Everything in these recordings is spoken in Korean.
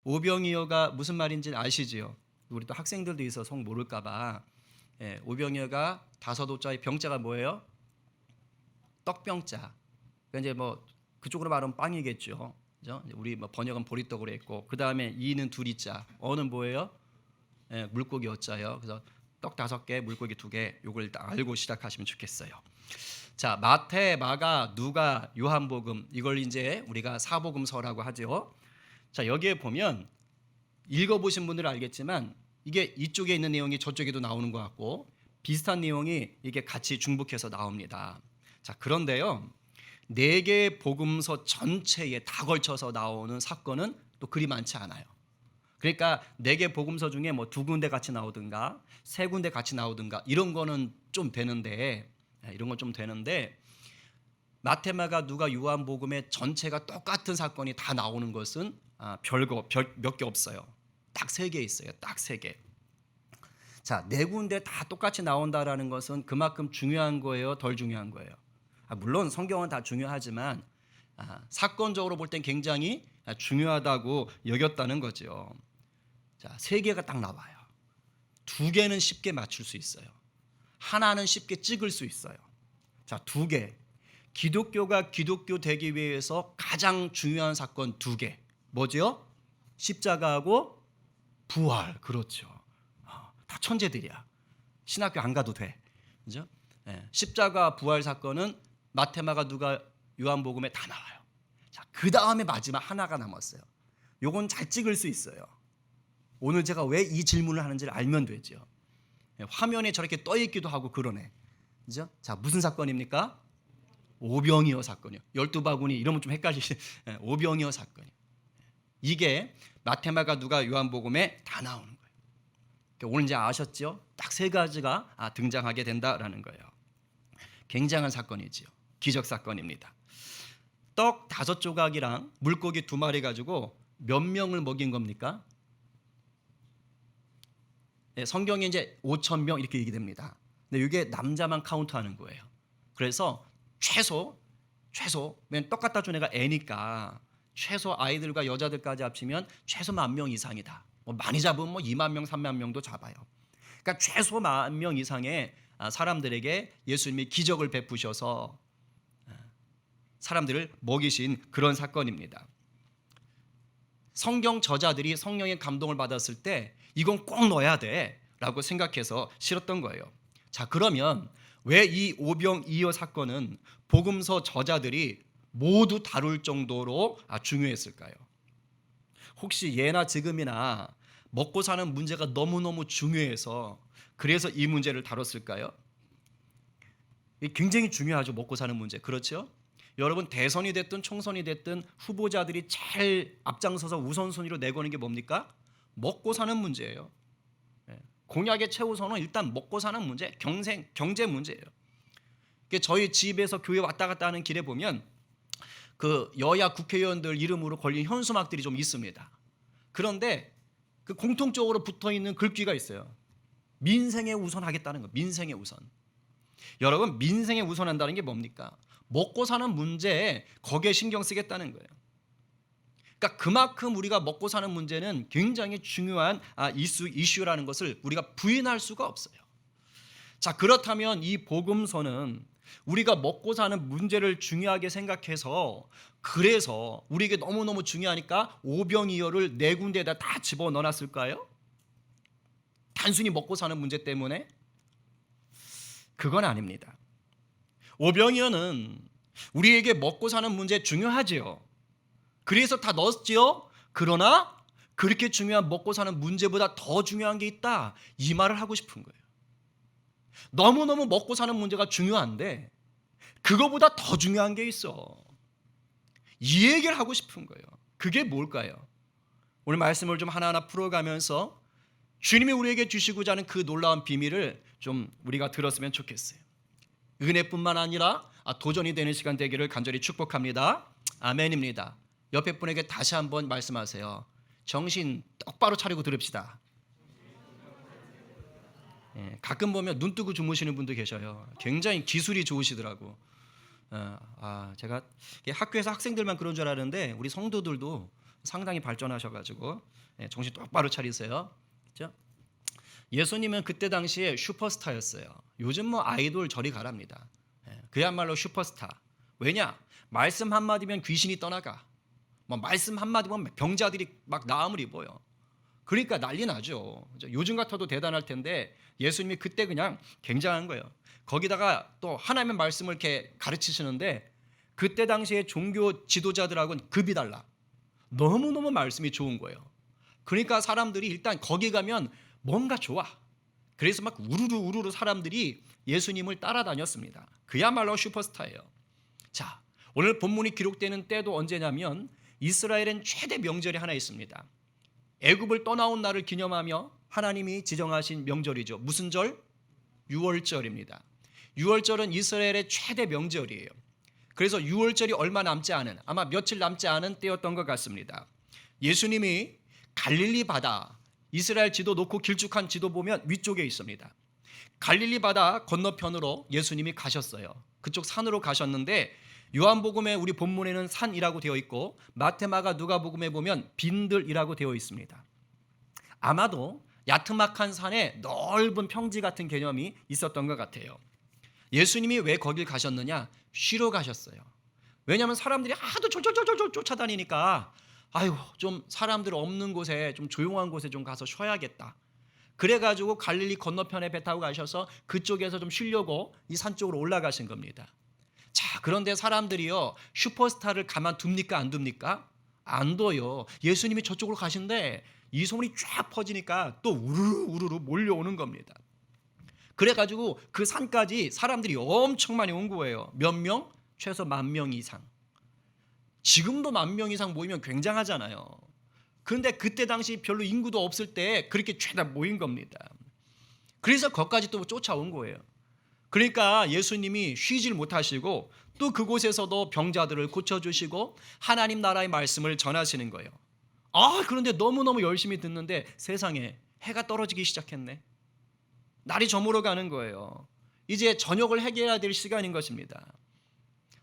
오병이어가 무슨 말인지 아시지요? 우리 또 학생들도 있어 속 모를까 봐. 오병이어가 다섯 오자의 병자가 뭐예요? 떡병자. 그러니까 이제 뭐 그쪽으로 말하면 빵이겠죠. 그죠? 우리 뭐 번역은 보리떡으로 했고, 그 다음에 이는 둘이자. 어는 뭐예요? 물고기 어자요. 그래서 떡 5개, 물고기 2개. 요걸 일단 알고 시작하시면 좋겠어요. 자, 마태, 마가, 누가, 요한복음, 이걸 이제 우리가 사복음서라고 하죠. 자, 여기에 보면 읽어보신 분들은 알겠지만 이게 이쪽에 있는 내용이 저쪽에도 나오는 것 같고 비슷한 내용이 이게 같이 중복해서 나옵니다. 자, 그런데요, 4개의 복음서 전체에 다 걸쳐서 나오는 사건은 또 그리 많지 않아요. 그러니까 4개 복음서 중에 뭐 2군데 같이 나오든가 3군데 같이 나오든가 이런 거는 좀 되는데, 마태, 마가, 누가, 요한복음의 전체가 똑같은 사건이 다 나오는 것은 몇 개 없어요. 딱 3개 있어요. 딱 3개. 자, 4군데 다 똑같이 나온다라는 것은 그만큼 중요한 거예요, 덜 중요한 거예요? 물론 성경은 다 중요하지만 사건적으로 볼 땐 굉장히 중요하다고 여겼다는 거죠. 자, 3개가 딱 나와요. 2개는 쉽게 맞출 수 있어요. 하나는 쉽게 찍을 수 있어요. 자, 2개. 기독교가 기독교 되기 위해서 가장 중요한 사건 2개. 뭐죠? 십자가하고 부활. 그렇죠. 다 천재들이야. 신학교 안 가도 돼. 그죠? 십자가 부활 사건은 마태, 마가, 누가, 요한복음에 다 나와요. 자, 그 다음에 마지막 하나가 남았어요. 요건 잘 찍을 수 있어요. 오늘 제가 왜 이 질문을 하는지를 알면 되죠. 화면에 저렇게 떠 있기도 하고 그러네. 그죠? 자, 무슨 사건입니까? 오병이어 사건이요. 12바구니 이러면 좀 헷갈리시. 오병이어 사건이요. 이게 마태, 마가, 누가, 요한복음에 다 나오는 거예요. 그러니까 오늘 이제 아셨죠? 딱 3가지가 등장하게 된다라는 거예요. 굉장한 사건이지요. 기적 사건입니다. 떡 5조각이랑 물고기 2마리 가지고 몇 명을 먹인 겁니까? 성경에 이제 5,000명 이렇게 얘기됩니다. 근데 이게 남자만 카운트하는 거예요. 그래서 최소 맨 떡 갖다 준 애가 애니까 최소 아이들과 여자들까지 합치면 최소 10,000명 이상이다. 뭐 많이 잡으면 뭐 20,000명, 30,000명도 잡아요. 그러니까 최소 10,000명 이상의 사람들에게 예수님이 기적을 베푸셔서 사람들을 먹이신 그런 사건입니다. 성경 저자들이 성령의 감동을 받았을 때 이건 꼭 넣어야 돼라고 생각해서 실었던 거예요. 자, 그러면 왜 이 오병이어 사건은 복음서 저자들이 모두 다룰 정도로 중요했을까요? 혹시 예나 지금이나 먹고 사는 문제가 너무너무 중요해서 그래서 이 문제를 다뤘을까요? 굉장히 중요하죠. 먹고 사는 문제. 그렇죠? 여러분, 대선이 됐든 총선이 됐든 후보자들이 제일 앞장서서 우선순위로 내거는 게 뭡니까? 먹고 사는 문제예요. 공약의 최우선은 일단 먹고 사는 문제, 경제 문제예요. 저희 집에서 교회 왔다 갔다 하는 길에 보면 그 여야 국회의원들 이름으로 걸린 현수막들이 좀 있습니다. 그런데 그 공통적으로 붙어 있는 글귀가 있어요. 민생에 우선하겠다는 거. 민생에 우선. 여러분, 민생에 우선한다는 게 뭡니까? 먹고 사는 문제에 거기에 신경 쓰겠다는 거예요. 그러니까 그만큼 우리가 먹고 사는 문제는 굉장히 중요한 이슈라는 것을 우리가 부인할 수가 없어요. 자, 그렇다면 이 복음서는 우리가 먹고 사는 문제를 중요하게 생각해서 그래서 우리에게 너무너무 중요하니까 오병이어를 4군데에다 다 집어넣어놨을까요? 단순히 먹고 사는 문제 때문에? 그건 아닙니다. 오병이어는 우리에게 먹고 사는 문제 중요하지요. 그래서 다 넣었지요. 그러나 그렇게 중요한 먹고 사는 문제보다 더 중요한 게 있다. 이 말을 하고 싶은 거예요. 너무너무 먹고 사는 문제가 중요한데 그거보다 더 중요한 게 있어. 이 얘기를 하고 싶은 거예요. 그게 뭘까요? 오늘 말씀을 좀 하나하나 풀어가면서 주님이 우리에게 주시고자 하는 그 놀라운 비밀을 좀 우리가 들었으면 좋겠어요. 은혜뿐만 아니라 도전이 되는 시간 되기를 간절히 축복합니다. 아멘입니다. 옆에 분에게 다시 한번 말씀하세요. 정신 똑바로 차리고 들읍시다. 가끔 보면 눈 뜨고 주무시는 분도 계셔요. 굉장히 기술이 좋으시더라고. 제가 학교에서 학생들만 그런 줄 알았는데 우리 성도들도 상당히 발전하셔가지고 정신 똑바로 차리세요. 그렇죠? 예수님은 그때 당시에 슈퍼스타였어요. 요즘 뭐 아이돌 저리 가랍니다. 그야말로 슈퍼스타. 왜냐? 말씀 한마디면 귀신이 떠나가. 뭐 말씀 한마디면 병자들이 막 나음을 입어요. 그러니까 난리 나죠. 요즘 같아도 대단할 텐데 예수님이 그때 그냥 굉장한 거예요. 거기다가 또 하나님의 말씀을 이렇게 가르치시는데 그때 당시에 종교 지도자들하고는 급이 달라. 너무너무 말씀이 좋은 거예요. 그러니까 사람들이 일단 거기 가면 뭔가 좋아. 그래서 막 우르르 사람들이 예수님을 따라다녔습니다. 그야말로 슈퍼스타예요. 자, 오늘 본문이 기록되는 때도 언제냐면 이스라엘엔 최대 명절이 하나 있습니다. 애굽을 떠나온 날을 기념하며 하나님이 지정하신 명절이죠. 무슨 절? 유월절입니다. 유월절은 이스라엘의 최대 명절이에요. 그래서 유월절이 얼마 남지 않은, 아마 며칠 남지 않은 때였던 것 같습니다. 예수님이 갈릴리 바다, 이스라엘 지도 놓고 길쭉한 지도 보면 위쪽에 있습니다. 갈릴리 바다 건너편으로 예수님이 가셨어요. 그쪽 산으로 가셨는데 요한복음에 우리 본문에는 산이라고 되어 있고 마태마가 누가복음에 보면 빈들이라고 되어 있습니다. 아마도 야트막한 산에 넓은 평지 같은 개념이 있었던 것 같아요. 예수님이 왜 거길 가셨느냐? 쉬러 가셨어요. 왜냐하면 사람들이 하도 쫓아다니니까 아유 좀 사람들 없는 곳에 좀 조용한 곳에 좀 가서 쉬어야겠다. 그래가지고 갈릴리 건너편에 배 타고 가셔서 그쪽에서 좀 쉬려고 이 산 쪽으로 올라가신 겁니다. 자, 그런데 사람들이요 슈퍼스타를 가만둡니까 안 둡니까? 안 둬요. 예수님이 저쪽으로 가신데 이 소문이 쫙 퍼지니까 또 우르르 몰려오는 겁니다. 그래가지고 그 산까지 사람들이 엄청 많이 온 거예요. 몇 명? 최소 10,000명 이상. 지금도 10,000명 이상 모이면 굉장하잖아요. 그런데 그때 당시 별로 인구도 없을 때 그렇게 죄다 모인 겁니다. 그래서 거기까지 또 쫓아온 거예요. 그러니까 예수님이 쉬질 못하시고 또 그곳에서도 병자들을 고쳐주시고 하나님 나라의 말씀을 전하시는 거예요. 그런데 너무너무 열심히 듣는데 세상에 해가 떨어지기 시작했네. 날이 저물어 가는 거예요. 이제 저녁을 해결해야 될 시간인 것입니다.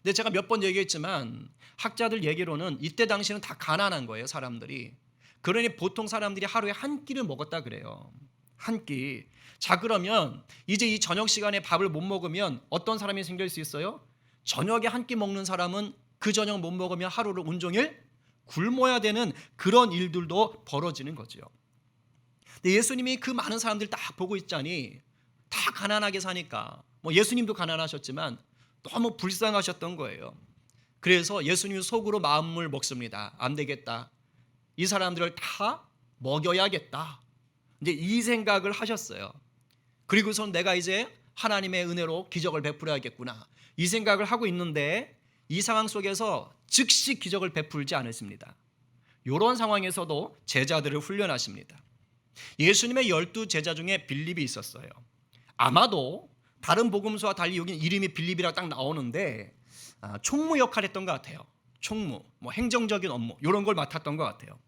근데 제가 몇 번 얘기했지만 학자들 얘기로는 이때 당시는 다 가난한 거예요, 사람들이. 그러니 보통 사람들이 하루에 한 끼를 먹었다 그래요. 한 끼. 자, 그러면 이제 이 저녁 시간에 밥을 못 먹으면 어떤 사람이 생길 수 있어요? 저녁에 한 끼 먹는 사람은 그 저녁 못 먹으면 하루를 온종일 굶어야 되는 그런 일들도 벌어지는 거죠. 근데 예수님이 그 많은 사람들 딱 보고 있자니 다 가난하게 사니까 뭐 예수님도 가난하셨지만 너무 불쌍하셨던 거예요. 그래서 예수님 속으로 마음을 먹습니다. 안 되겠다. 이 사람들을 다 먹여야겠다. 이제 이 생각을 하셨어요. 그리고선 내가 이제 하나님의 은혜로 기적을 베풀어야겠구나. 이 생각을 하고 있는데 이 상황 속에서 즉시 기적을 베풀지 않으십니다. 이런 상황에서도 제자들을 훈련하십니다. 예수님의 12 제자 중에 빌립이 있었어요. 아마도 다른 복음서와 달리 여기 이름이 빌립이라고 딱 나오는데 총무 역할을 했던 것 같아요. 총무, 뭐 행정적인 업무 이런 걸 맡았던 것 같아요.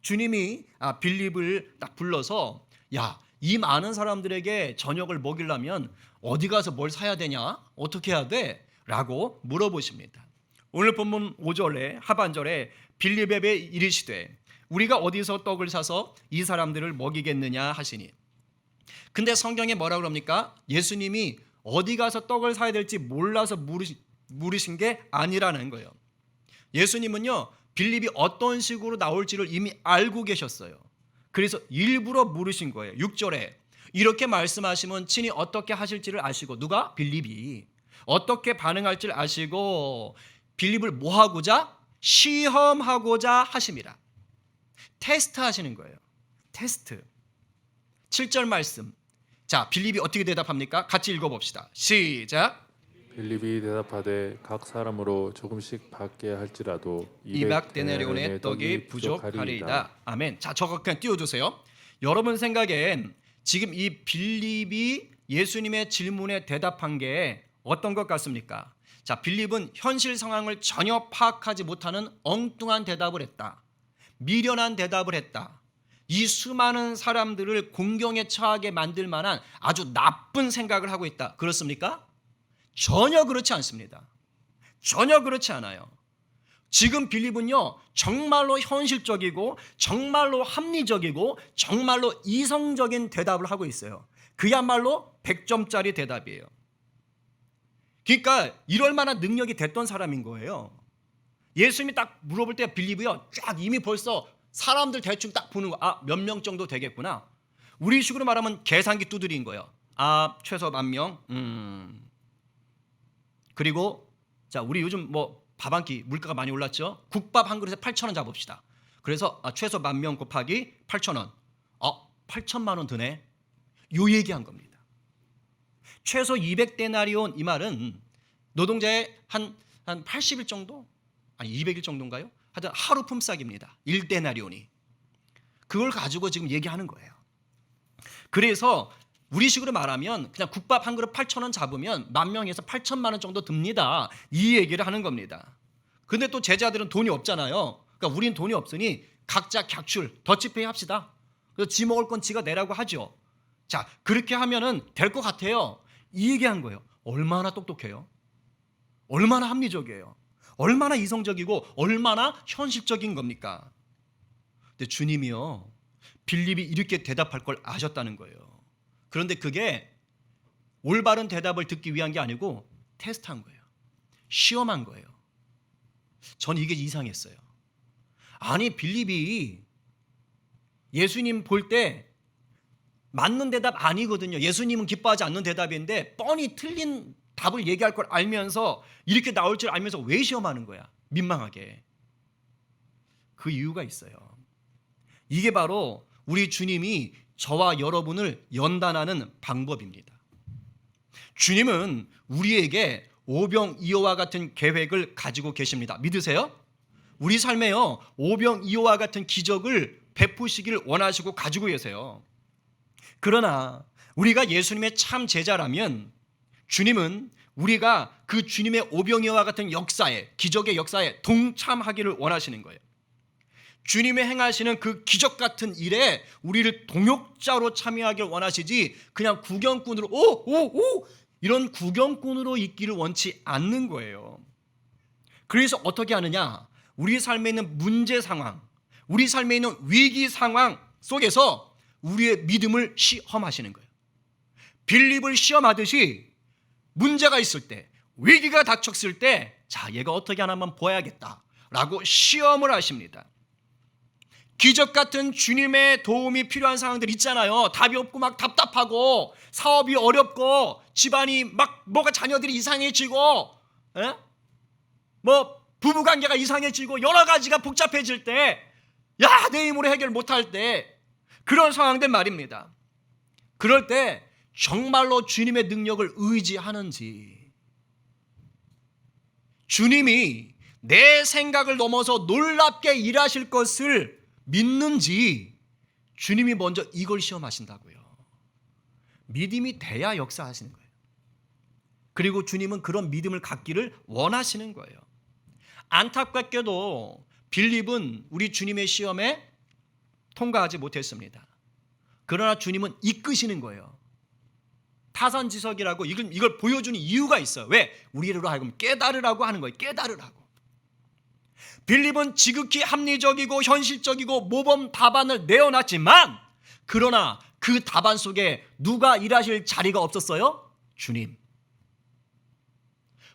주님이 빌립을 딱 불러서 야, 이 많은 사람들에게 저녁을 먹이려면 어디 가서 뭘 사야 되냐? 어떻게 해야 돼? 라고 물어보십니다. 오늘 본문 5절에 하반절에 빌립에게 이르시되 우리가 어디서 떡을 사서 이 사람들을 먹이겠느냐 하시니. 근데 성경에 뭐라 그럽니까? 예수님이 어디 가서 떡을 사야 될지 몰라서 물으신 게 아니라는 거예요. 예수님은요 빌립이 어떤 식으로 나올지를 이미 알고 계셨어요. 그래서 일부러 물으신 거예요. 6절에 이렇게 말씀하시면 친히 어떻게 하실지를 아시고, 누가? 빌립이 어떻게 반응할지를 아시고 빌립을 뭐 하고자? 시험하고자 하심이라. 테스트 하시는 거예요. 테스트. 7절 말씀. 자, 빌립이 어떻게 대답합니까? 같이 읽어봅시다. 시작. 빌립이 대답하되 각 사람으로 조금씩 받게 할지라도 200데나리온의 떡이 부족하리이다. 아멘. 자, 저거 그냥 띄워주세요. 여러분 생각엔 지금 이 빌립이 예수님의 질문에 대답한 게 어떤 것 같습니까? 자, 빌립은 현실 상황을 전혀 파악하지 못하는 엉뚱한 대답을 했다. 미련한 대답을 했다. 이 수많은 사람들을 공경에 처하게 만들 만한 아주 나쁜 생각을 하고 있다. 그렇습니까? 전혀 그렇지 않습니다. 전혀 그렇지 않아요. 지금 빌립은요, 정말로 현실적이고 정말로 합리적이고 정말로 이성적인 대답을 하고 있어요. 그야말로 100점짜리 대답이에요. 그러니까 이럴 만한 능력이 됐던 사람인 거예요. 예수님이 딱 물어볼 때 빌립이요, 쫙 이미 벌써 사람들 대충 딱 보는 거, 아, 몇 명 정도 되겠구나. 우리 식으로 말하면 계산기 두드린 거예요. 아, 최소 10,000명. 그리고 자, 우리 요즘 뭐 밥 한 끼 물가가 많이 올랐죠. 국밥 한 그릇에 8,000원 잡읍시다. 그래서 최소 10,000명 곱하기 8,000원. 8천만 원 드네. 요 얘기한 겁니다. 최소 200데나리온 이 말은 노동자의 한 80일 정도? 아니 200일 정도인가요? 하여튼 하루 품삯입니다. 1데나리온이. 그걸 가지고 지금 얘기하는 거예요. 그래서 우리식으로 말하면 그냥 국밥 한 그릇 8,000원 잡으면 10,000명에서 8천만 원 정도 듭니다. 이 얘기를 하는 겁니다. 근데 또 제자들은 돈이 없잖아요. 그러니까 우린 돈이 없으니 각자 객출, 더치페이 합시다. 그래서 지 먹을 건 지가 내라고 하죠. 자, 그렇게 하면은 될 것 같아요. 이 얘기한 거예요. 얼마나 똑똑해요? 얼마나 합리적이에요? 얼마나 이성적이고 얼마나 현실적인 겁니까? 근데 주님이요, 빌립이 이렇게 대답할 걸 아셨다는 거예요. 그런데 그게 올바른 대답을 듣기 위한 게 아니고 테스트한 거예요. 시험한 거예요. 전 이게 이상했어요. 아니, 빌립이 예수님 볼 때 맞는 대답 아니거든요. 예수님은 기뻐하지 않는 대답인데 뻔히 틀린 답을 얘기할 걸 알면서 이렇게 나올 줄 알면서 왜 시험하는 거야? 민망하게. 그 이유가 있어요. 이게 바로 우리 주님이 저와 여러분을 연단하는 방법입니다. 주님은 우리에게 오병이어와 같은 계획을 가지고 계십니다. 믿으세요? 우리 삶에요, 오병이어와 같은 기적을 베푸시길 원하시고 가지고 계세요. 그러나 우리가 예수님의 참 제자라면 주님은 우리가 그 주님의 오병이어와 같은 역사에, 기적의 역사에 동참하기를 원하시는 거예요. 주님의 행하시는 그 기적 같은 일에 우리를 동역자로 참여하길 원하시지 그냥 구경꾼으로 이런 구경꾼으로 있기를 원치 않는 거예요. 그래서 어떻게 하느냐? 우리 삶에 있는 문제 상황, 우리 삶에 있는 위기 상황 속에서 우리의 믿음을 시험하시는 거예요. 빌립을 시험하듯이 문제가 있을 때, 위기가 닥쳤을 때, 자, 얘가 어떻게 하나 한번 보아야겠다라고 시험을 하십니다. 기적 같은 주님의 도움이 필요한 상황들 있잖아요. 답이 없고 막 답답하고 사업이 어렵고 집안이 막 뭐가 자녀들이 이상해지고 뭐 부부관계가 이상해지고 여러 가지가 복잡해질 때, 야, 내 힘으로 해결 못할 때, 그런 상황들 말입니다. 그럴 때 정말로 주님의 능력을 의지하는지, 주님이 내 생각을 넘어서 놀랍게 일하실 것을 믿는지 주님이 먼저 이걸 시험하신다고요. 믿음이 돼야 역사하시는 거예요. 그리고 주님은 그런 믿음을 갖기를 원하시는 거예요. 안타깝게도 빌립은 우리 주님의 시험에 통과하지 못했습니다. 그러나 주님은 이끄시는 거예요. 타산지석이라고 이걸 보여주는 이유가 있어요. 왜? 우리로 하여금 깨달으라고 하는 거예요. 깨달으라고. 빌립은 지극히 합리적이고 현실적이고 모범 답안을 내어놨지만, 그러나 그 답안 속에 누가 일하실 자리가 없었어요? 주님.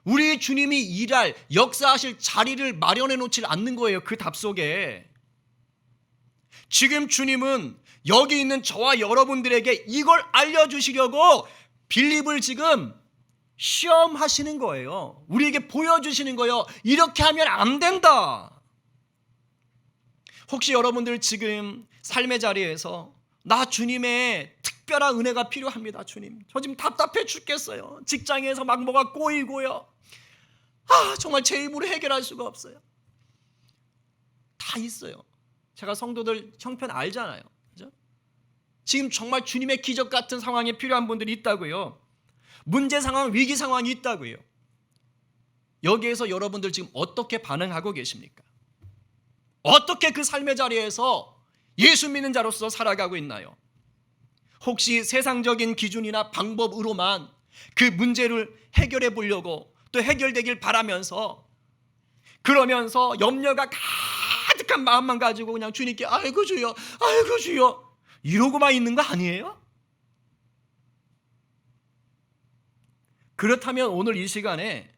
우리 주님이 일할, 역사하실 자리를 마련해 놓지 않는 거예요. 그 답 속에. 지금 주님은 여기 있는 저와 여러분들에게 이걸 알려주시려고 빌립을 지금 시험하시는 거예요. 우리에게 보여주시는 거예요. 이렇게 하면 안 된다. 혹시 여러분들 지금 삶의 자리에서 나 주님의 특별한 은혜가 필요합니다. 주님, 저 지금 답답해 죽겠어요. 직장에서 막 뭐가 꼬이고요. 정말 제 힘으로 해결할 수가 없어요. 다 있어요. 제가 성도들 형편 알잖아요. 그죠? 지금 정말 주님의 기적 같은 상황에 필요한 분들이 있다고요. 문제 상황, 위기 상황이 있다고요. 여기에서 여러분들 지금 어떻게 반응하고 계십니까? 어떻게 그 삶의 자리에서 예수 믿는 자로서 살아가고 있나요? 혹시 세상적인 기준이나 방법으로만 그 문제를 해결해 보려고 또 해결되길 바라면서 그러면서 염려가 가득한 마음만 가지고 그냥 주님께 아이고 주여, 아이고 주여 이러고만 있는 거 아니에요? 그렇다면 오늘 이 시간에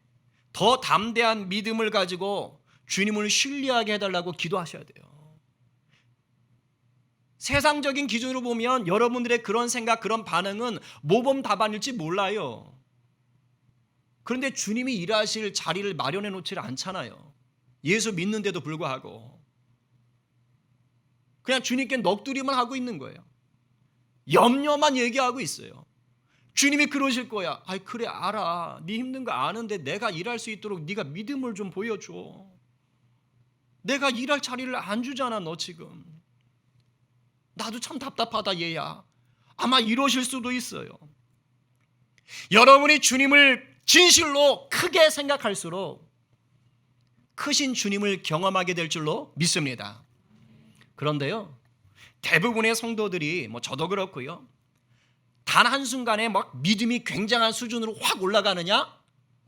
더 담대한 믿음을 가지고 주님을 신뢰하게 해달라고 기도하셔야 돼요. 세상적인 기준으로 보면 여러분들의 그런 생각, 그런 반응은 모범 답안일지 몰라요. 그런데 주님이 일하실 자리를 마련해 놓지 않잖아요. 예수 믿는데도 불구하고 그냥 주님께 넋두리만 하고 있는 거예요. 염려만 얘기하고 있어요. 주님이 그러실 거야. 아이 그래 알아. 네 힘든 거 아는데 내가 일할 수 있도록 네가 믿음을 좀 보여줘. 내가 일할 자리를 안 주잖아 너 지금. 나도 참 답답하다 얘야. 아마 이러실 수도 있어요. 여러분이 주님을 진실로 크게 생각할수록 크신 주님을 경험하게 될 줄로 믿습니다. 그런데요, 대부분의 성도들이 저도 그렇고요, 단 한순간에 막 믿음이 굉장한 수준으로 확 올라가느냐?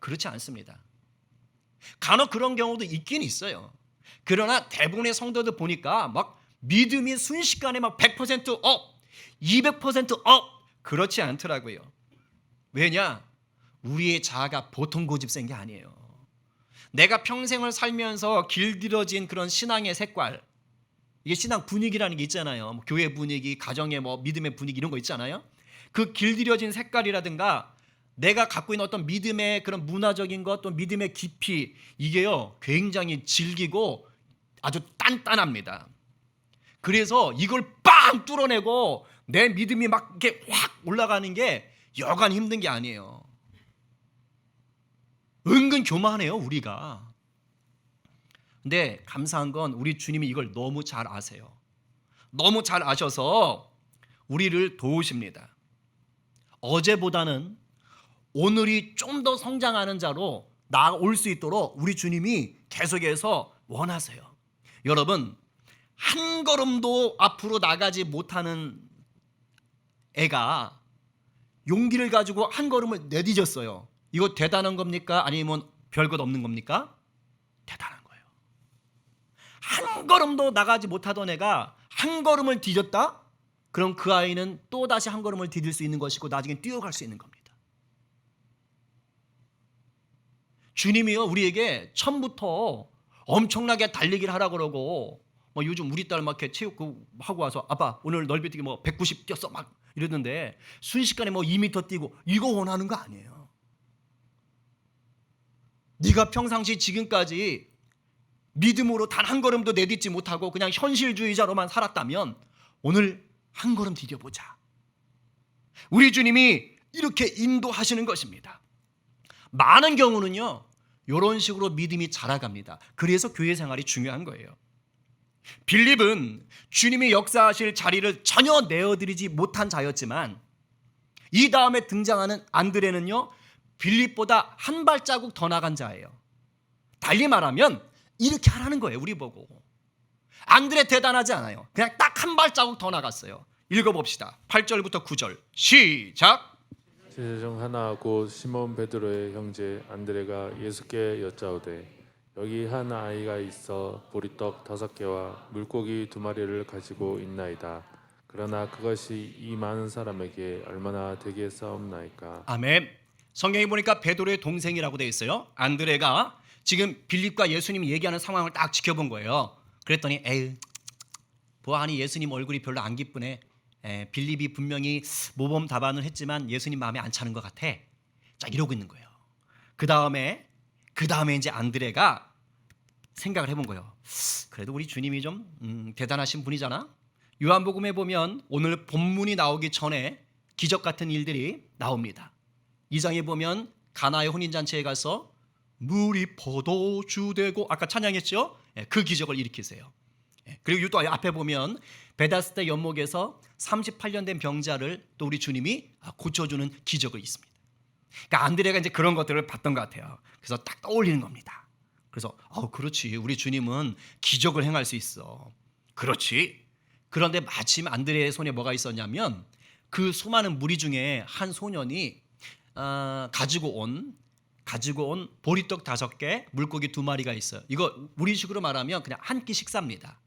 그렇지 않습니다. 간혹 그런 경우도 있긴 있어요. 그러나 대부분의 성도들 보니까 막 믿음이 순식간에 막 100% 업, 200% 업 그렇지 않더라고요. 왜냐? 우리의 자아가 보통 고집센 게 아니에요. 내가 평생을 살면서 길들여진 그런 신앙의 색깔, 이게 신앙 분위기라는 게 있잖아요. 교회 분위기, 가정의 믿음의 분위기 이런 거 있잖아요. 그 길들여진 색깔이라든가 내가 갖고 있는 어떤 믿음의 그런 문화적인 것, 또 믿음의 깊이, 이게요 굉장히 질기고 아주 단단합니다. 그래서 이걸 빵 뚫어내고 내 믿음이 막 이렇게 확 올라가는 게 여간 힘든 게 아니에요. 은근 교만해요 우리가. 근데 감사한 건 우리 주님이 이걸 너무 잘 아세요. 너무 잘 아셔서 우리를 도우십니다. 어제보다는 오늘이 좀 더 성장하는 자로 나아올 수 있도록 우리 주님이 계속해서 원하세요. 여러분, 한 걸음도 앞으로 나가지 못하는 애가 용기를 가지고 한 걸음을 내디뎠어요. 이거 대단한 겁니까? 아니면 별것 없는 겁니까? 대단한 거예요. 한 걸음도 나가지 못하던 애가 한 걸음을 디뎠다? 그럼 그 아이는 또 다시 한 걸음을 디딜 수 있는 것이고 나중에 뛰어갈 수 있는 겁니다. 주님이요 우리에게 처음부터 엄청나게 달리기를 하라 그러고 요즘 우리 딸 막 이렇게 체육 하고 와서 아빠 오늘 넓이뛰기 190 뛰었어 막 이러는데 순식간에 2m 뛰고 이거 원하는 거 아니에요. 네가 평상시 지금까지 믿음으로 단 한 걸음도 내딛지 못하고 그냥 현실주의자로만 살았다면 오늘 한 걸음 디뎌보자. 우리 주님이 이렇게 인도하시는 것입니다. 많은 경우는요 이런 식으로 믿음이 자라갑니다. 그래서 교회 생활이 중요한 거예요. 빌립은 주님이 역사하실 자리를 전혀 내어드리지 못한 자였지만 이 다음에 등장하는 안드레는요 빌립보다 한 발자국 더 나간 자예요. 달리 말하면 이렇게 하라는 거예요. 우리 보고 안드레 대단하지 않아요. 그냥 딱 한 발자국 더 나갔어요. 읽어봅시다. 8절부터 9절 시작. 제자 중 하나하고 시몬 베드로의 형제 안드레가 예수께 여짜오되 여기 한 아이가 있어 보리떡 5개와 물고기 2마리를 가지고 있나이다. 그러나 그것이 이 많은 사람에게 얼마나 되겠사옵나이까. 아멘. 성경에 보니까 베드로의 동생이라고 되어 있어요. 안드레가 지금 빌립과 예수님이 얘기하는 상황을 딱 지켜본 거예요. 그랬더니 에휴 보아하니 예수님 얼굴이 별로 안 기쁘네. 빌립이 분명히 모범 답안을 했지만 예수님 마음에 안 차는 것 같아. 자 이러고 있는 거예요. 그 다음에 이제 안드레가 생각을 해본 거예요. 그래도 우리 주님이 좀 대단하신 분이잖아. 요한복음에 보면 오늘 본문이 나오기 전에 기적 같은 일들이 나옵니다. 2장에 보면 가나의 혼인잔치에 가서 물이 포도주 되고 아까 찬양했죠? 그 기적을 일으키세요. 그리고 또 앞에 보면 베다스다 연못에서 38년 된 병자를 또 우리 주님이 고쳐주는 기적이 있습니다. 그러니까 안드레가 이제 그런 것들을 봤던 것 같아요. 그래서 딱 떠올리는 겁니다. 그래서 그렇지 우리 주님은 기적을 행할 수 있어. 그렇지. 그런데 마침 안드레의 손에 뭐가 있었냐면 그 수많은 무리 중에 한 소년이 가지고 온 가지고 온 보리떡 5개, 물고기 2마리가 있어요. 이거 우리식으로 말하면 그냥 한 끼 식사입니다.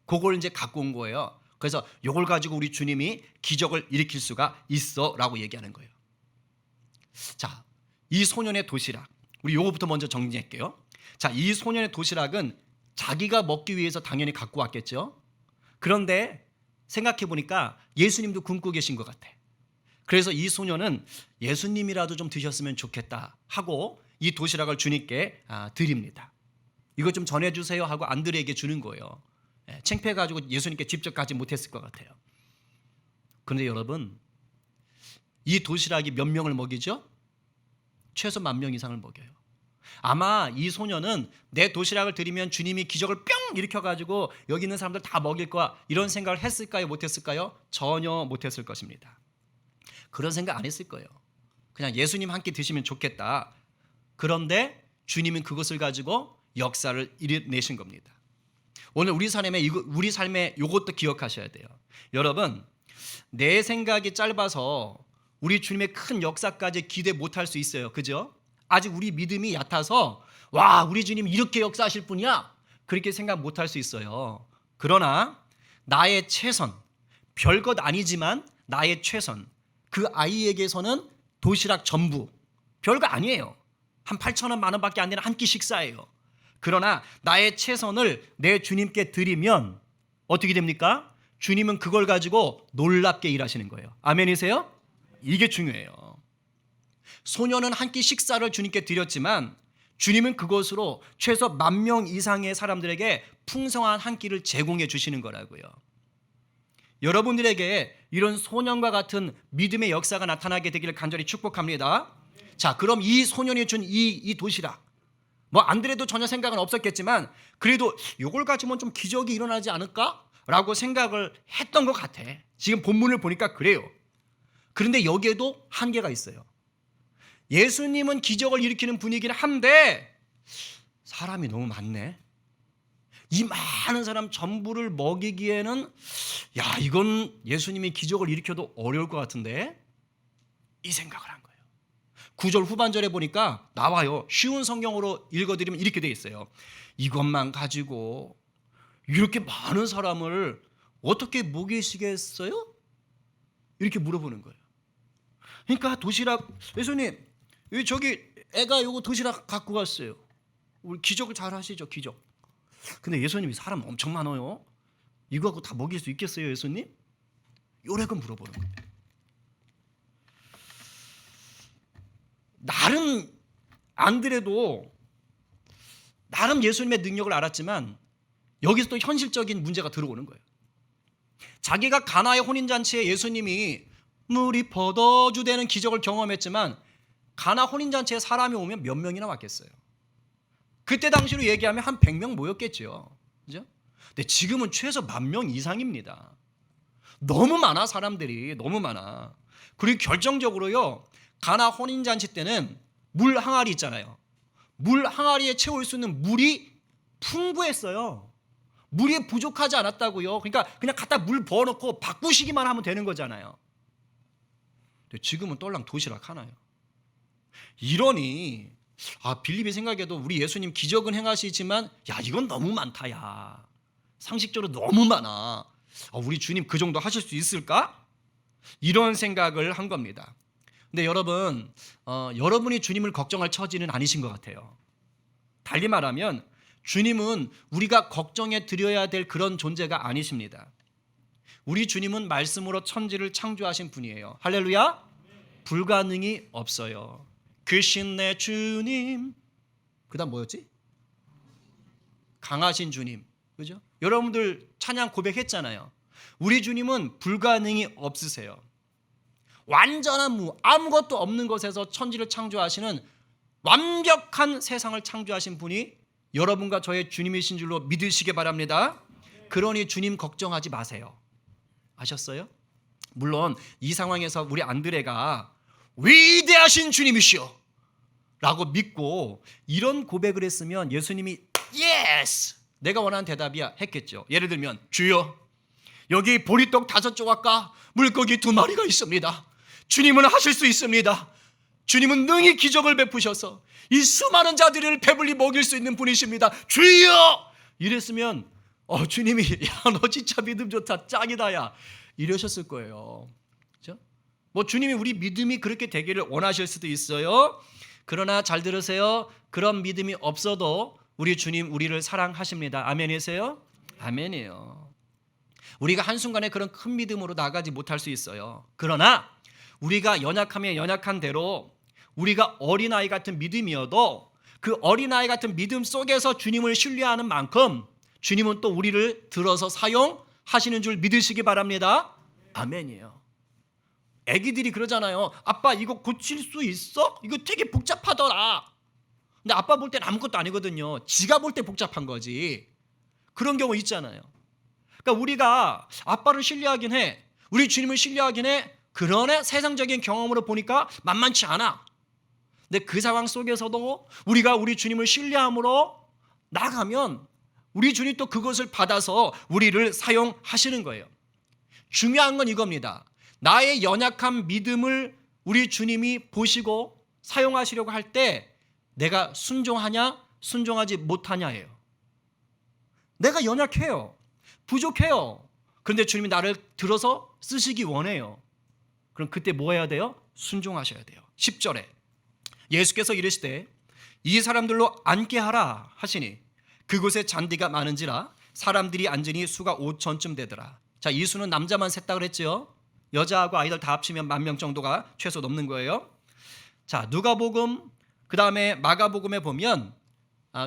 그걸 이제 갖고 온 거예요. 그래서 이걸 가지고 우리 주님이 기적을 일으킬 수가 있어라고 얘기하는 거예요. 자, 이 소년의 도시락. 우리 요거부터 먼저 정리할게요. 자, 이 소년의 도시락은 자기가 먹기 위해서 당연히 갖고 왔겠죠. 그런데 생각해 보니까 예수님도 굶고 계신 것 같아. 그래서 이 소년은 예수님이라도 좀 드셨으면 좋겠다 하고 이 도시락을 주님께 드립니다. 이거 좀 전해주세요 하고 안드레에게 주는 거예요. 창피해가지고 예수님께 직접 가지 못했을 것 같아요. 그런데 여러분, 이 도시락이 몇 명을 먹이죠? 최소 10,000명 이상을 먹여요. 아마 이 소년은 내 도시락을 드리면 주님이 기적을 뿅 일으켜가지고 여기 있는 사람들 다 먹일 거야, 이런 생각을 했을까요? 못했을까요? 전혀 못했을 것입니다. 그런 생각 안 했을 거예요. 그냥 예수님 한 끼 드시면 좋겠다. 그런데 주님은 그것을 가지고 역사를 이뤄내신 겁니다. 오늘 우리 삶에 이것도 기억하셔야 돼요. 여러분, 내 생각이 짧아서 우리 주님의 큰 역사까지 기대 못할 수 있어요. 그죠? 아직 우리 믿음이 얕아서 와, 우리 주님 이렇게 역사하실 분이야, 그렇게 생각 못할 수 있어요. 그러나 나의 최선, 별것 아니지만 나의 최선, 그 아이에게서는 도시락 전부, 별거 아니에요. 한 8,000원, 10,000원밖에 안 되는 한 끼 식사예요. 그러나 나의 최선을 내 주님께 드리면 어떻게 됩니까? 주님은 그걸 가지고 놀랍게 일하시는 거예요. 아멘이세요? 이게 중요해요. 소년은 한 끼 식사를 주님께 드렸지만 주님은 그것으로 최소 10,000명 이상의 사람들에게 풍성한 한 끼를 제공해 주시는 거라고요. 여러분들에게 이런 소년과 같은 믿음의 역사가 나타나게 되기를 간절히 축복합니다. 자, 그럼 이 소년이 준 이 도시락, 뭐 안드레도 전혀 생각은 없었겠지만 그래도 이걸 가지면 좀 기적이 일어나지 않을까라고 생각을 했던 것 같아. 지금 본문을 보니까 그래요. 그런데 여기에도 한계가 있어요. 예수님은 기적을 일으키는 분이긴 한데 사람이 너무 많네. 이 많은 사람 전부를 먹이기에는 이건 예수님이 기적을 일으켜도 어려울 것 같은데, 이 생각을 한 거예요. 9절 후반절에 보니까 나와요. 쉬운 성경으로 읽어드리면 이렇게 돼 있어요. 이것만 가지고 이렇게 많은 사람을 어떻게 먹이시겠어요? 이렇게 물어보는 거예요. 그러니까 도시락, 예수님 저기 애가 요거 도시락 갖고 갔어요. 우리 기적을 잘 하시죠, 기적. 근데 예수님이 사람 엄청 많아요. 이거 갖고 다 먹일 수 있겠어요, 예수님? 요래고 물어보는 거예요. 나름 안드레도 나름 예수님의 능력을 알았지만 여기서 또 현실적인 문제가 들어오는 거예요. 자기가 가나의 혼인잔치에 예수님이 물이 포도주되는 기적을 경험했지만 가나 혼인잔치에 사람이 오면 몇 명이나 왔겠어요? 그때 당시로 얘기하면 한 100명 모였겠죠. 그죠? 근데 지금은 최소 10,000명 이상입니다. 너무 많아, 사람들이 너무 많아. 그리고 결정적으로요, 가나 혼인잔치 때는 물 항아리 있잖아요. 물 항아리에 채울 수 있는 물이 풍부했어요. 물이 부족하지 않았다고요. 그러니까 그냥 갖다 물 부어놓고 바꾸시기만 하면 되는 거잖아요. 근데 지금은 똘랑 도시락 하나요. 이러니 빌립이 생각해도 우리 예수님 기적은 행하시지만 이건 너무 많다. 상식적으로 너무 많아. 우리 주님 그 정도 하실 수 있을까? 이런 생각을 한 겁니다. 근데 여러분, 여러분이 주님을 걱정할 처지는 아니신 것 같아요. 달리 말하면 주님은 우리가 걱정해 드려야 될 그런 존재가 아니십니다. 우리 주님은 말씀으로 천지를 창조하신 분이에요. 할렐루야. 불가능이 없어요. 크신 내 주님. 그다음 뭐였지? 강하신 주님. 그죠? 여러분들 찬양 고백했잖아요. 우리 주님은 불가능이 없으세요. 완전한 아무것도 없는 것에서 천지를 창조하시는 완벽한 세상을 창조하신 분이 여러분과 저의 주님이신 줄로 믿으시기 바랍니다. 그러니 주님 걱정하지 마세요. 아셨어요? 물론 이 상황에서 우리 안드레가 위대하신 주님이시여 라고 믿고 이런 고백을 했으면 예수님이 예스! 내가 원하는 대답이야 했겠죠. 예를 들면 주여, 여기 보리떡 5조각과 물고기 2마리가 있습니다. 주님은 하실 수 있습니다. 주님은 능히 기적을 베푸셔서 이 수많은 자들을 배불리 먹일 수 있는 분이십니다. 주여! 이랬으면 주님이 야, 너 진짜 믿음 좋다, 짱이다, 야, 이러셨을 거예요. 그렇죠? 뭐 주님이 우리 믿음이 그렇게 되기를 원하실 수도 있어요. 그러나 잘 들으세요. 그런 믿음이 없어도 우리 주님 우리를 사랑하십니다. 아멘이세요? 아멘이에요. 우리가 한순간에 그런 큰 믿음으로 나가지 못할 수 있어요. 그러나 우리가 연약하면 연약한 대로 우리가 어린아이 같은 믿음이어도 그 어린아이 같은 믿음 속에서 주님을 신뢰하는 만큼 주님은 또 우리를 들어서 사용하시는 줄 믿으시기 바랍니다. 아멘이에요. 애기들이 그러잖아요. 아빠 이거 고칠 수 있어? 이거 되게 복잡하더라. 근데 아빠 볼 땐 아무것도 아니거든요. 지가 볼 때 복잡한 거지. 그런 경우 있잖아요. 그러니까 우리가 아빠를 신뢰하긴 해. 우리 주님을 신뢰하긴 해. 그러나 세상적인 경험으로 보니까 만만치 않아. 근데 그 상황 속에서도 우리가 우리 주님을 신뢰함으로 나가면 우리 주님 또 그것을 받아서 우리를 사용하시는 거예요. 중요한 건 이겁니다. 나의 연약한 믿음을 우리 주님이 보시고 사용하시려고 할 때 내가 순종하냐 순종하지 못하냐예요. 내가 연약해요. 부족해요. 그런데 주님이 나를 들어서 쓰시기 원해요. 그럼 그때 뭐 해야 돼요? 순종하셔야 돼요. 10절에 예수께서 이르시되 이 사람들로 앉게 하라 하시니 그곳에 잔디가 많은지라 사람들이 앉으니 수가 5천쯤 되더라. 자, 이 수는 남자만 셌다 그랬죠. 여자하고 아이들 다 합치면 10,000명 정도가 최소 넘는 거예요. 자, 누가복음 그 다음에 마가복음에 보면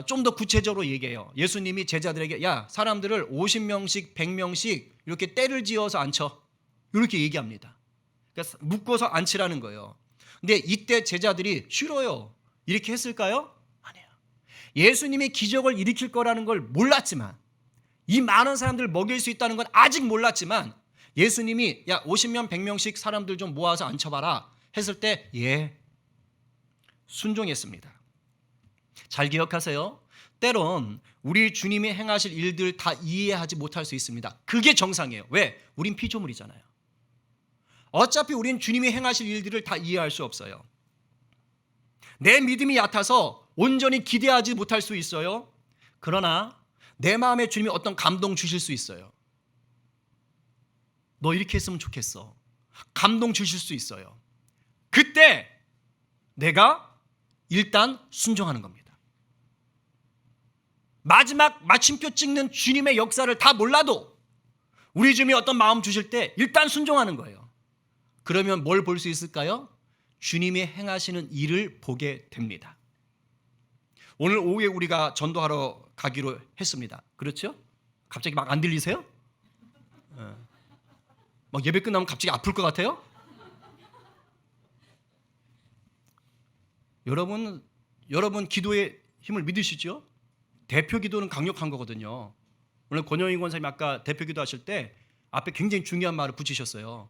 좀 더 구체적으로 얘기해요. 예수님이 제자들에게 야, 사람들을 50명씩 100명씩 이렇게 때를 지어서 앉혀, 이렇게 얘기합니다. 그러니까 묶어서 앉히라는 거예요. 근데 이때 제자들이 싫어요. 이렇게 했을까요? 아니에요. 예수님이 기적을 일으킬 거라는 걸 몰랐지만, 이 많은 사람들을 먹일 수 있다는 건 아직 몰랐지만 예수님이 야 50명 100명씩 사람들 좀 모아서 앉혀봐라 했을 때 예, 순종했습니다. 잘 기억하세요. 때론 우리 주님이 행하실 일들 다 이해하지 못할 수 있습니다. 그게 정상이에요. 왜? 우린 피조물이잖아요. 어차피 우린 주님이 행하실 일들을 다 이해할 수 없어요. 내 믿음이 얕아서 온전히 기대하지 못할 수 있어요. 그러나 내 마음에 주님이 어떤 감동 주실 수 있어요. 너 이렇게 했으면 좋겠어. 감동 주실 수 있어요. 그때 내가 일단 순종하는 겁니다. 마지막 마침표 찍는 주님의 역사를 다 몰라도 우리 주님이 어떤 마음 주실 때 일단 순종하는 거예요. 그러면 뭘 볼 수 있을까요? 주님이 행하시는 일을 보게 됩니다. 오늘 오후에 우리가 전도하러 가기로 했습니다. 그렇죠? 갑자기 막 안 들리세요? 막 예배 끝나면 갑자기 아플 것 같아요? 여러분 기도의 힘을 믿으시죠? 대표 기도는 강력한 거거든요. 오늘 권영희 권사님 아까 대표 기도 하실 때 앞에 굉장히 중요한 말을 붙이셨어요.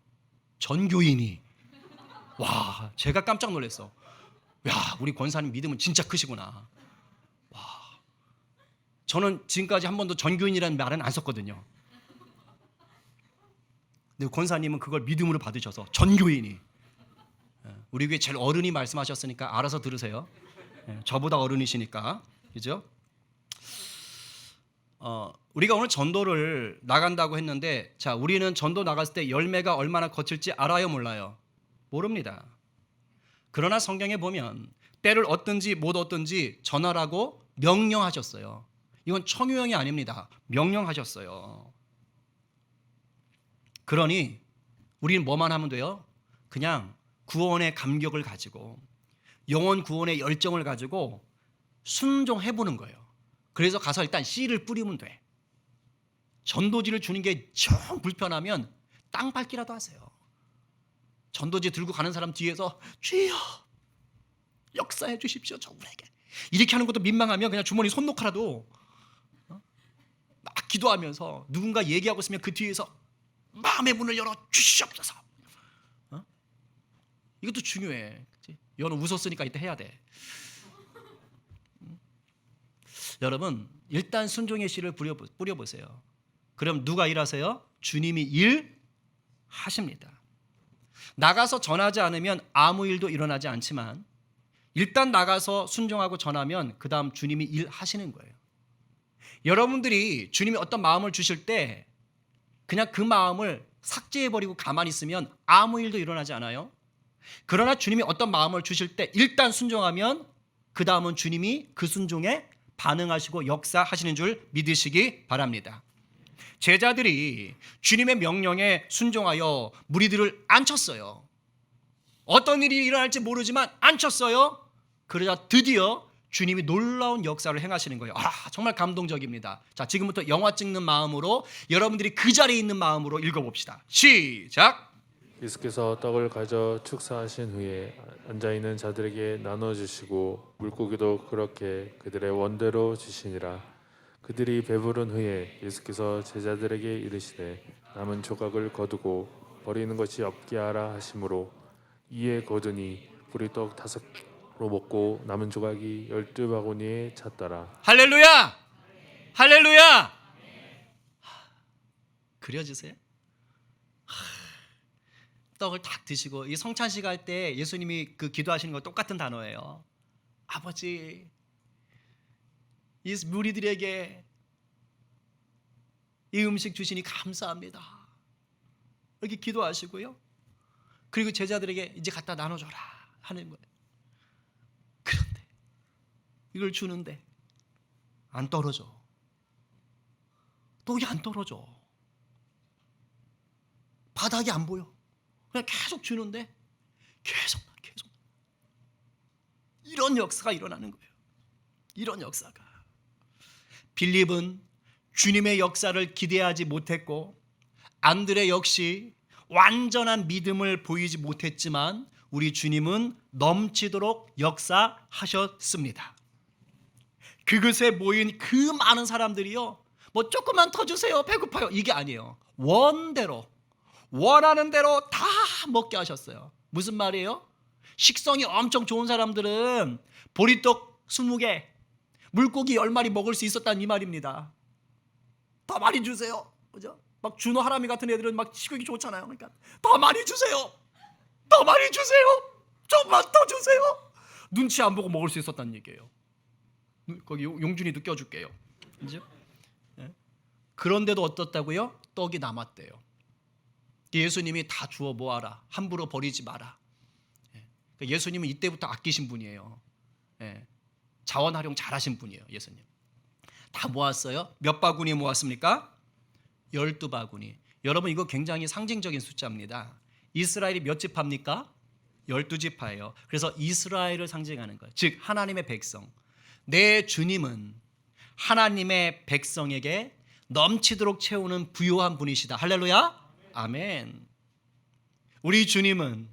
전교인이. 와, 제가 깜짝 놀랐어. 야, 우리 권사님 믿음은 진짜 크시구나. 와, 저는 지금까지 한 번도 전교인이라는 말은 안 썼거든요. 근데 권사님은 그걸 믿음으로 받으셔서 전교인이. 우리 교회 제일 어른이 말씀하셨으니까 알아서 들으세요. 저보다 어른이시니까. 그죠? 우리가 오늘 전도를 나간다고 했는데, 자, 우리는 전도 나갔을 때 열매가 얼마나 거칠지 알아요, 몰라요? 모릅니다. 그러나 성경에 보면 때를 얻든지 못 얻든지 전하라고 명령하셨어요. 이건 청유형이 아닙니다. 명령하셨어요. 그러니 우리는 뭐만 하면 돼요? 그냥 구원의 감격을 가지고 영혼 구원의 열정을 가지고 순종해보는 거예요. 그래서 가서 일단 씨를 뿌리면 돼. 전도지를 주는 게 정 불편하면 땅 밟기라도 하세요. 전도지 들고 가는 사람 뒤에서 주여 역사해 주십시오, 저분에게. 이렇게 하는 것도 민망하면 그냥 주머니 손 놓고라도 막 기도하면서 누군가 얘기하고 있으면 그 뒤에서 마음의 문을 열어 주시옵소서. 이것도 중요해. 여는 웃었으니까 이때 해야 돼. 여러분, 일단 순종의 씨를 뿌려보세요. 그럼 누가 일하세요? 주님이 일하십니다. 나가서 전하지 않으면 아무 일도 일어나지 않지만 일단 나가서 순종하고 전하면 그 다음 주님이 일하시는 거예요. 여러분들이 주님이 어떤 마음을 주실 때 그냥 그 마음을 삭제해버리고 가만히 있으면 아무 일도 일어나지 않아요. 그러나 주님이 어떤 마음을 주실 때 일단 순종하면 그 다음은 주님이 그 순종에 반응하시고 역사하시는 줄 믿으시기 바랍니다. 제자들이 주님의 명령에 순종하여 무리들을 앉혔어요. 어떤 일이 일어날지 모르지만 앉혔어요. 그러자 드디어 주님이 놀라운 역사를 행하시는 거예요. 정말 감동적입니다. 자, 지금부터 영화 찍는 마음으로 여러분들이 그 자리에 있는 마음으로 읽어봅시다. 시작. 예수께서 떡을 가져 축사하신 후에 앉아있는 자들에게 나눠주시고 물고기도 그렇게 그들의 원대로 주시니라. 그들이 배부른 후에 예수께서 제자들에게 이르시되 남은 조각을 거두고 버리는 것이 없게 하라 하심으로 이에 거두니 보리떡 5개로 먹고 남은 조각이 12바구니에 찼더라. 할렐루야! 할렐루야! 그려주세요. 떡을 딱 드시고 이 성찬식 할 때 예수님이 그 기도하시는 거 똑같은 단어예요. 아버지, 이 무리들에게 이 음식 주시니 감사합니다. 이렇게 기도하시고요. 그리고 제자들에게 이제 갖다 나눠줘라 하는 거예요. 그런데 이걸 주는데 안 떨어져. 떡이 안 떨어져. 바닥이 안 보여. 그냥 계속 주는데 계속 이런 역사가 일어나는 거예요. 이런 역사가. 빌립은 주님의 역사를 기대하지 못했고 안드레 역시 완전한 믿음을 보이지 못했지만 우리 주님은 넘치도록 역사하셨습니다. 그곳에 모인 그 많은 사람들이요, 뭐 조금만 더 주세요, 배고파요, 이게 아니에요. 원대로 원하는 대로 다 먹게 하셨어요. 무슨 말이에요? 식성이 엄청 좋은 사람들은 보리떡 20개, 물고기 10마리 먹을 수 있었다는 이 말입니다. 더 많이 주세요. 그죠? 막 준호 하람이 같은 애들은 막 식욕이 좋잖아요. 그러니까 더 많이 주세요. 더 많이 주세요. 좀만 더 주세요. 눈치 안 보고 먹을 수 있었다는 얘기예요. 거기 용준이도 껴줄게요. 그죠? 그런데도 어떻다고요? 떡이 남았대요. 예수님이 다 주워 모아라. 함부로 버리지 마라. 예수님은 이때부터 아끼신 분이에요. 자원 활용 잘하신 분이에요. 예수님. 다 모았어요. 몇 바구니 모았습니까? 12바구니. 여러분, 이거 굉장히 상징적인 숫자입니다. 이스라엘이 몇 지파입니까? 12지파예요. 그래서 이스라엘을 상징하는 거예요. 즉 하나님의 백성. 내 주님은 하나님의 백성에게 넘치도록 채우는 부요한 분이시다. 할렐루야. 아멘. 우리 주님은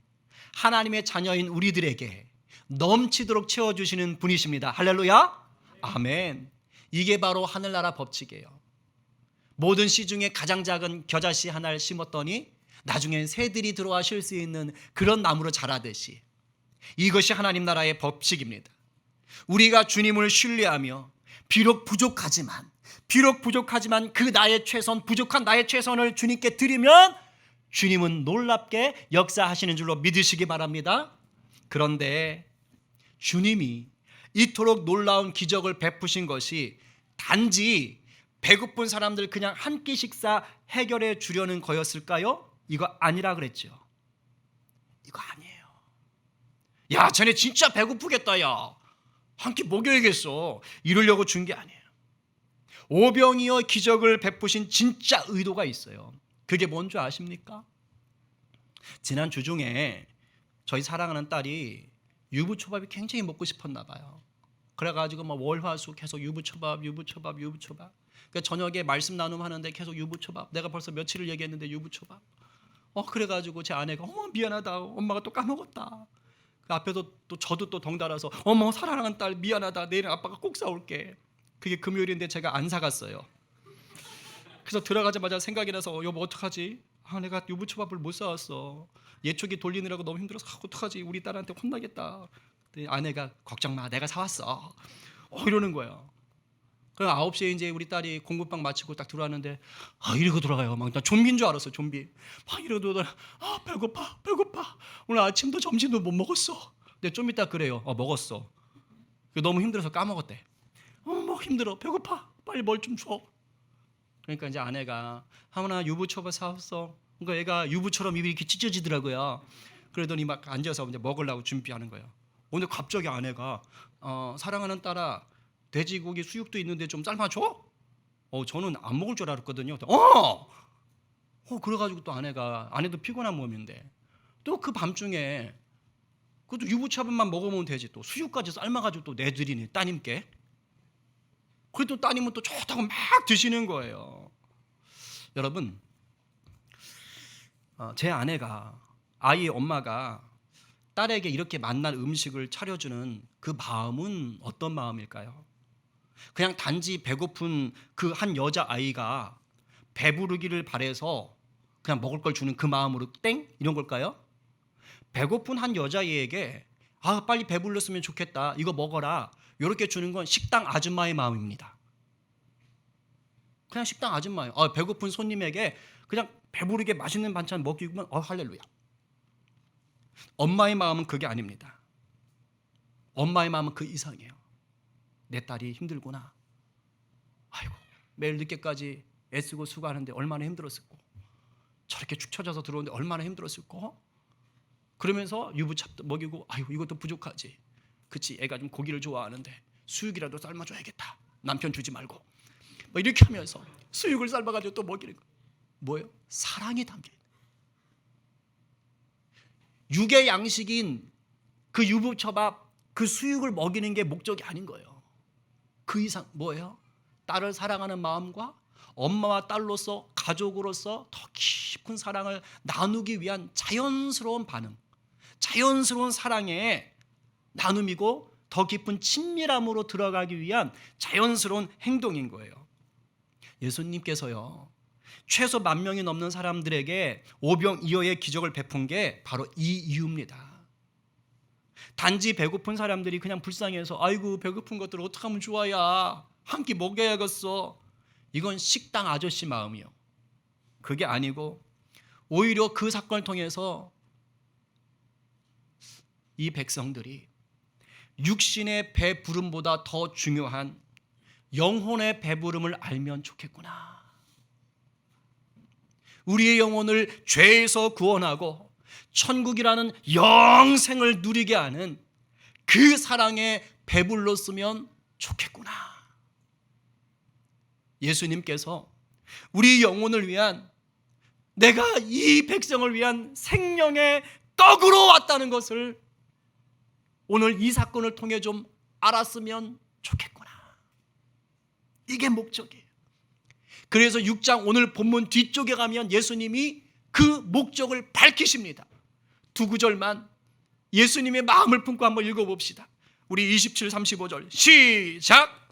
하나님의 자녀인 우리들에게 넘치도록 채워주시는 분이십니다. 할렐루야. 아멘. 이게 바로 하늘나라 법칙이에요. 모든 씨 중에 가장 작은 겨자씨 하나를 심었더니 나중엔 새들이 들어와 쉴 수 있는 그런 나무로 자라듯이 이것이 하나님 나라의 법칙입니다. 우리가 주님을 신뢰하며 비록 부족하지만 그 나의 최선, 부족한 나의 최선을 주님께 드리면 주님은 놀랍게 역사하시는 줄로 믿으시기 바랍니다. 그런데 주님이 이토록 놀라운 기적을 베푸신 것이 단지 배고픈 사람들 그냥 한 끼 식사 해결해 주려는 거였을까요? 이거 아니라 그랬죠. 이거 아니에요. 야, 쟤네 진짜 배고프겠다. 야, 한 끼 먹여야겠어. 이러려고 준 게 아니에요. 오병이어 기적을 베푸신 진짜 의도가 있어요. 그게 뭔지 아십니까? 지난 주 중에 저희 사랑하는 딸이 유부초밥이 굉장히 먹고 싶었나 봐요. 그래가지고 막 월화수 계속 유부초밥. 그러니까 저녁에 말씀 나눔하는데 계속 유부초밥. 내가 벌써 며칠을 얘기했는데 유부초밥. 그래가지고 제 아내가 어머 미안하다. 엄마가 또 까먹었다. 그 앞에도 또 저도 또 덩달아서 어머 사랑하는 딸 미안하다. 내일은 아빠가 꼭 사올게. 그게 금요일인데 제가 안 사갔어요. 그래서 들어가자마자 생각이 나서 여보 어떡하지? 내가 유부초밥을 못 사왔어. 예초기 돌리느라고 너무 힘들어서 어떡하지? 우리 딸한테 혼나겠다. 아내가 걱정 마, 내가 사왔어. 이러는 거야. 그럼 9시에 이제 우리 딸이 공부방 마치고 딱 들어왔는데 이러고 돌아가요. 막 나 좀비인 줄 알았어. 좀비. 막 이러고 돌아. 배고파. 오늘 아침도 점심도 못 먹었어. 근데 좀 이따 그래요. 먹었어. 너무 힘들어서 까먹었대. 뭐 힘들어. 배고파. 빨리 뭘 좀 줘. 그러니까 이제 아내가 하모나 유부초밥 사왔어. 그러니까 얘가 유부처럼 입이 이렇게 찢어지더라고요. 그러더니 막 앉아서 이제 먹으려고 준비하는 거예요. 근데 갑자기 아내가 사랑하는 딸아, 돼지고기 수육도 있는데 좀 삶아줘? 저는 안 먹을 줄 알았거든요. 그래가지고 또 아내도 피곤한 몸인데 또 그 밤중에 그것도 유부초밥만 먹으면 되지 또 수육까지 삶아가지고 또 내드리니 따님께. 그래도 따님은 또 좋다고 막 드시는 거예요. 여러분, 제 아내가 아이의 엄마가 딸에게 이렇게 맛난 음식을 차려주는 그 마음은 어떤 마음일까요? 그냥 단지 배고픈 그 한 여자아이가 배부르기를 바라서 그냥 먹을 걸 주는 그 마음으로 땡? 이런 걸까요? 배고픈 한 여자아이에게 빨리 배불렀으면 좋겠다, 이거 먹어라, 이렇게 주는 건 식당 아줌마의 마음입니다. 그냥 식당 아줌마예요. 배고픈 손님에게 그냥 배부르게 맛있는 반찬 먹이면 할렐루야. 엄마의 마음은 그게 아닙니다. 엄마의 마음은 그 이상이에요. 내 딸이 힘들구나. 매일 늦게까지 애쓰고 수고하는데 얼마나 힘들었을까. 저렇게 축 처져서 들어오는데 얼마나 힘들었을까. 그러면서 유부찹도 먹이고 이것도 부족하지. 그치, 애가 좀 고기를 좋아하는데 수육이라도 삶아줘야겠다. 남편 주지 말고. 이렇게 하면서 수육을 삶아가지고 또 먹이는 거. 뭐예요? 사랑이 담긴. 육의 양식인 그 유부초밥, 그 수육을 먹이는 게 목적이 아닌 거예요. 그 이상 뭐예요? 딸을 사랑하는 마음과 엄마와 딸로서, 가족으로서 더 깊은 사랑을 나누기 위한 자연스러운 반응, 자연스러운 사랑의 나눔이고 더 깊은 친밀함으로 들어가기 위한 자연스러운 행동인 거예요. 예수님께서요, 최소 10,000명이 넘는 사람들에게 오병이어의 기적을 베푼 게 바로 이 이유입니다. 단지 배고픈 사람들이 그냥 불쌍해서 배고픈 것들 어떡하면 좋아야, 한 끼 먹여야겠어, 이건 식당 아저씨 마음이요. 그게 아니고 오히려 그 사건을 통해서 이 백성들이 육신의 배부름보다 더 중요한 영혼의 배부름을 알면 좋겠구나. 우리의 영혼을 죄에서 구원하고 천국이라는 영생을 누리게 하는 그 사랑에 배불렀으면 좋겠구나. 예수님께서 우리 영혼을 위한, 내가 이 백성을 위한 생명의 떡으로 왔다는 것을 오늘 이 사건을 통해 좀 알았으면 좋겠구나. 이게 목적이에요. 그래서 6장 오늘 본문 뒤쪽에 가면 예수님이 그 목적을 밝히십니다. 두 구절만 예수님의 마음을 품고 한번 읽어봅시다. 우리 27, 35절 시작.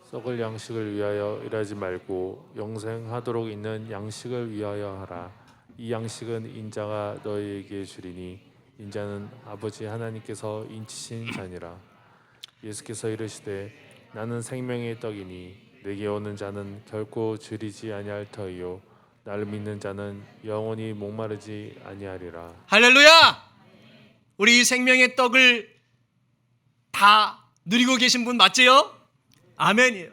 썩을 양식을 위하여 일하지 말고 영생하도록 있는 양식을 위하여 하라. 이 양식은 인자가 너희에게 주리니 인자는 아버지 하나님께서 인치신 자니라. 예수께서 이르시되 나는 생명의 떡이니 내게 오는 자는 결코 줄이지 아니할 터이요 나를 믿는 자는 영원히 목마르지 아니하리라. 할렐루야. 우리 이 생명의 떡을 다 누리고 계신 분 맞지요? 아멘이에요.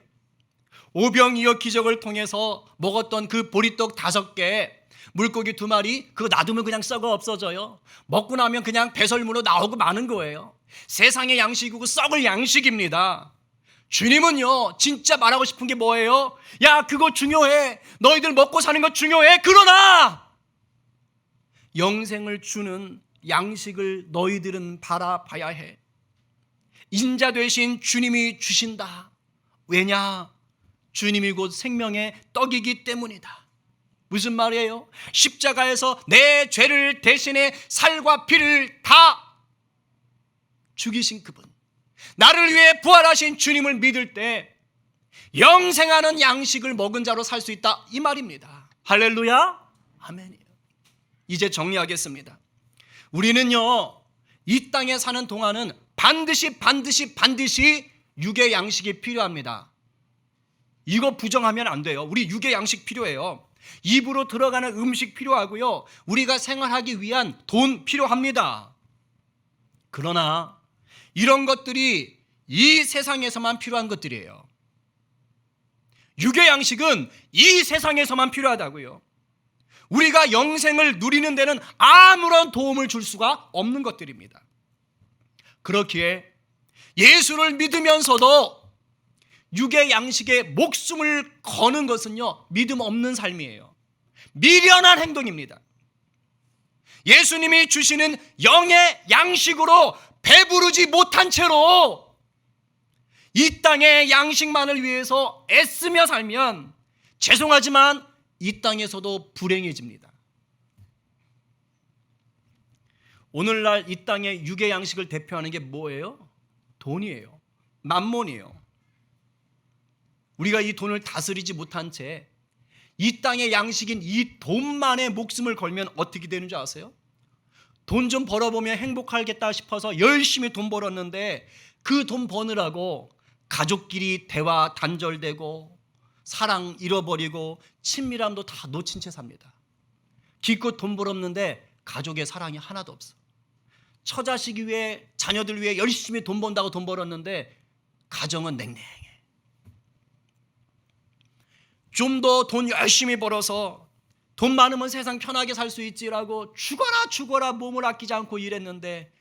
오병이어 기적을 통해서 먹었던 그 보리떡 5개, 물고기 2마리, 그거 놔두면 그냥 썩어 없어져요. 먹고 나면 그냥 배설물로 나오고 마는 거예요. 세상의 양식이고 썩을 양식입니다. 주님은요, 진짜 말하고 싶은 게 뭐예요? 야, 그거 중요해. 너희들 먹고 사는 거 중요해. 그러나 영생을 주는 양식을 너희들은 바라봐야 해. 인자 되신 주님이 주신다. 왜냐? 주님이 곧 생명의 떡이기 때문이다. 무슨 말이에요? 십자가에서 내 죄를 대신해 살과 피를 다 죽이신 그분, 나를 위해 부활하신 주님을 믿을 때 영생하는 양식을 먹은 자로 살 수 있다, 이 말입니다. 할렐루야. 아멘이에요. 이제 정리하겠습니다. 우리는요, 이 땅에 사는 동안은 반드시 육의 양식이 필요합니다. 이거 부정하면 안 돼요. 우리 육의 양식 필요해요. 입으로 들어가는 음식 필요하고요. 우리가 생활하기 위한 돈 필요합니다. 그러나 이런 것들이 이 세상에서만 필요한 것들이에요. 육의 양식은 이 세상에서만 필요하다고요. 우리가 영생을 누리는 데는 아무런 도움을 줄 수가 없는 것들입니다. 그렇기에 예수를 믿으면서도 육의 양식에 목숨을 거는 것은요, 믿음 없는 삶이에요. 미련한 행동입니다. 예수님이 주시는 영의 양식으로 배부르지 못한 채로 이 땅의 양식만을 위해서 애쓰며 살면 죄송하지만 이 땅에서도 불행해집니다. 오늘날 이 땅의 육의 양식을 대표하는 게 뭐예요? 돈이에요. 만몬이에요. 우리가 이 돈을 다스리지 못한 채 이 땅의 양식인 이 돈만에 목숨을 걸면 어떻게 되는 줄 아세요? 돈 좀 벌어보면 행복하겠다 싶어서 열심히 돈 벌었는데 그 돈 버느라고 가족끼리 대화 단절되고 사랑 잃어버리고 친밀함도 다 놓친 채 삽니다. 기껏 돈 벌었는데 가족의 사랑이 하나도 없어. 처자식 위해 자녀들 위해 열심히 돈 번다고 돈 벌었는데 가정은 냉랭해. 좀 더 돈 열심히 벌어서 돈 많으면 세상 편하게 살 수 있지라고 죽어라 몸을 아끼지 않고 일했는데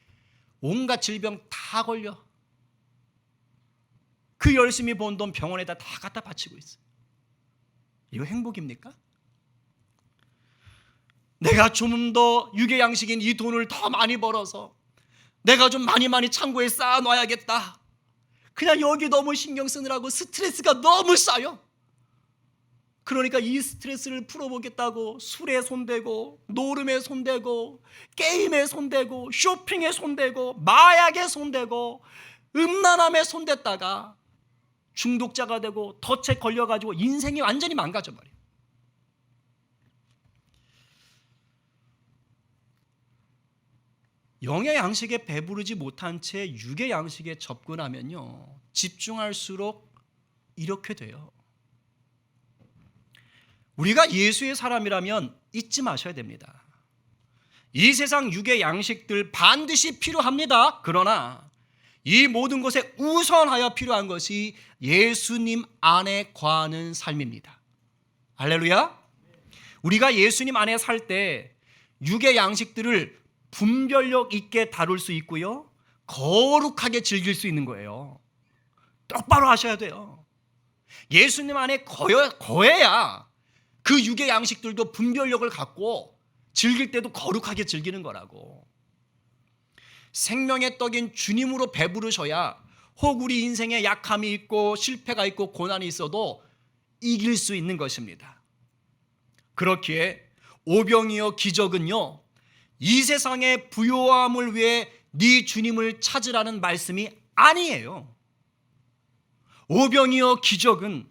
온갖 질병 다 걸려. 그 열심히 번 돈 병원에다 다 갖다 바치고 있어. 이거 행복입니까? 내가 좀 더 육의 양식인 이 돈을 더 많이 벌어서 내가 좀 많이 창고에 쌓아놔야겠다. 그냥 여기 너무 신경 쓰느라고 스트레스가 너무 쌓여. 그러니까 이 스트레스를 풀어보겠다고 술에 손대고 노름에 손대고 게임에 손대고 쇼핑에 손대고 마약에 손대고 음란함에 손댔다가 중독자가 되고 덫에 걸려가지고 인생이 완전히 망가져버려요. 영의 양식에 배부르지 못한 채 육의 양식에 접근하면요, 집중할수록 이렇게 돼요. 우리가 예수의 사람이라면 잊지 마셔야 됩니다. 이 세상 육의 양식들 반드시 필요합니다. 그러나 이 모든 것에 우선하여 필요한 것이 예수님 안에 거하는 삶입니다. 할렐루야. 우리가 예수님 안에 살 때 육의 양식들을 분별력 있게 다룰 수 있고요, 거룩하게 즐길 수 있는 거예요. 똑바로 하셔야 돼요. 예수님 안에 거해야 그 육의 양식들도 분별력을 갖고 즐길 때도 거룩하게 즐기는 거라고. 생명의 떡인 주님으로 배부르셔야 혹 우리 인생에 약함이 있고 실패가 있고 고난이 있어도 이길 수 있는 것입니다. 그렇기에 오병이어 기적은요, 이 세상의 부요함을 위해 네 주님을 찾으라는 말씀이 아니에요. 오병이어 기적은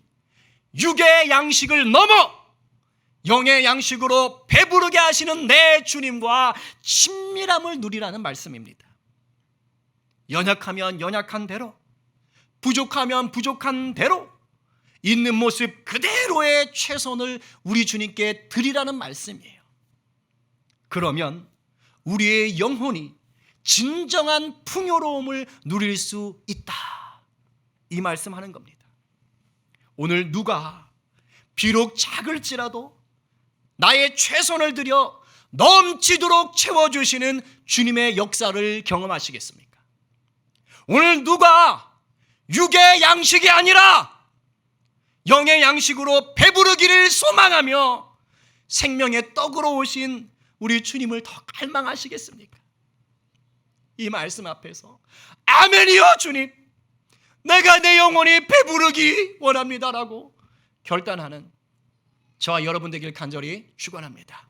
육의 양식을 넘어 영의 양식으로 배부르게 하시는 내 주님과 친밀함을 누리라는 말씀입니다. 연약하면 연약한 대로, 부족하면 부족한 대로, 있는 모습 그대로의 최선을 우리 주님께 드리라는 말씀이에요. 그러면 우리의 영혼이 진정한 풍요로움을 누릴 수 있다, 이 말씀하는 겁니다. 오늘 누가 비록 작을지라도 나의 최선을 들여 넘치도록 채워주시는 주님의 역사를 경험하시겠습니까? 오늘 누가 육의 양식이 아니라 영의 양식으로 배부르기를 소망하며 생명의 떡으로 오신 우리 주님을 더 갈망하시겠습니까? 이 말씀 앞에서 아멘이요 주님, 내가 내 영혼이 배부르기 원합니다라고 결단하는 저와 여러분 되길 간절히 축원합니다.